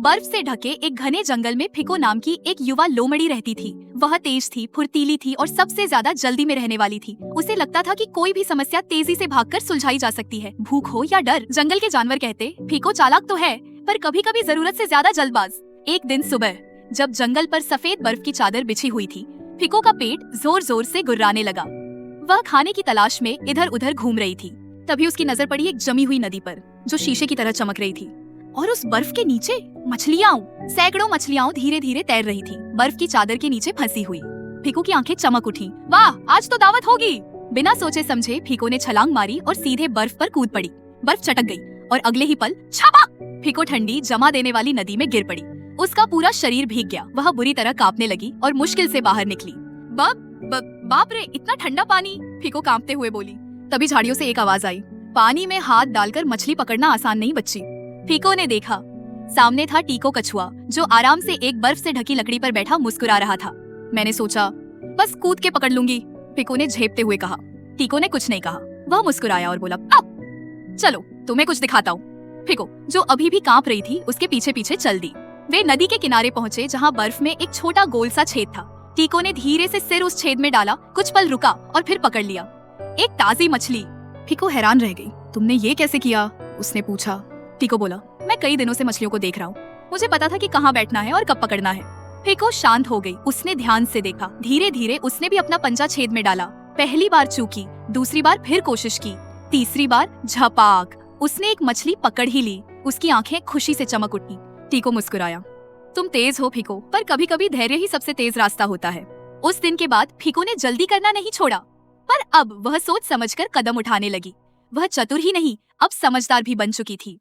बर्फ से ढके एक घने जंगल में फिको नाम की एक युवा लोमड़ी रहती थी। वह तेज थी, फुर्तीली थी और सबसे ज्यादा जल्दी में रहने वाली थी। उसे लगता था कि कोई भी समस्या तेजी से भागकर सुलझाई जा सकती है, भूख हो या डर। जंगल के जानवर कहते, फिको चालाक तो है पर कभी कभी जरूरत से ज्यादा जल्दबाज। एक दिन सुबह जब जंगल पर सफेद बर्फ की चादर बिछी हुई थी, फिको का पेट जोर जोर से गुर्राने लगा। वह खाने की तलाश में इधर उधर घूम रही थी। तभी उसकी नजर पड़ी एक जमी हुई नदी पर, जो शीशे की तरह चमक रही थी। और उस बर्फ के नीचे सैकड़ों मछलियां धीरे धीरे तैर रही थी, बर्फ की चादर के नीचे फंसी हुई। फिको की आंखें चमक उठी। वाह, आज तो दावत होगी। बिना सोचे समझे फिको ने छलांग मारी और सीधे बर्फ पर कूद पड़ी। बर्फ चटक गई और अगले ही पल छापा, फिको ठंडी जमा देने वाली नदी में गिर पड़ी। उसका पूरा शरीर भीग गया। वह बुरी तरह कांपने लगी और मुश्किल से बाहर निकली। बाप रे, इतना ठंडा पानी, फिको कांपते हुए बोली। तभी झाड़ियों से एक आवाज आई, पानी में हाथ डालकर मछली पकड़ना आसान नहीं बच्ची। फिको ने देखा, सामने था टीको कछुआ, जो आराम से एक बर्फ से ढकी लकड़ी पर बैठा मुस्कुरा रहा था। मैंने सोचा बस कूद के पकड़ लूंगी, फिको ने झेपते हुए कहा। टीको ने कुछ नहीं कहा। वह मुस्कुराया और बोला, चलो तुम्हें कुछ दिखाता हूँ। फिको, जो अभी भी कांप रही थी, उसके पीछे पीछे चल दी। वे नदी के किनारे पहुंचे, जहाँ बर्फ में एक छोटा गोल सा छेद था। टीको ने धीरे से सिर उस छेद में डाला, कुछ पल रुका और फिर पकड़ लिया। एक ताजी मछली। फिको हैरान रह गई। तुमने ये कैसे किया? उसने पूछा। टीको बोला, मैं कई दिनों से मछलियों को देख रहा हूँ। मुझे पता था कि कहाँ बैठना है और कब पकड़ना है। फिको शांत हो गई। उसने ध्यान से देखा। धीरे धीरे उसने भी अपना पंजा छेद में डाला। पहली बार चूकी, दूसरी बार फिर कोशिश की, तीसरी बार झपाक, उसने एक मछली पकड़ ही ली। उसकी आंखें खुशी से चमक उठी। टीको मुस्कुराया। तुम तेज हो फिको, पर कभी कभी धैर्य ही सबसे तेज रास्ता होता है। उस दिन के बाद फिको ने जल्दी करना नहीं छोड़ा, पर अब वह सोच समझकर कदम उठाने लगी। वह चतुर ही नहीं, अब समझदार भी बन चुकी थी।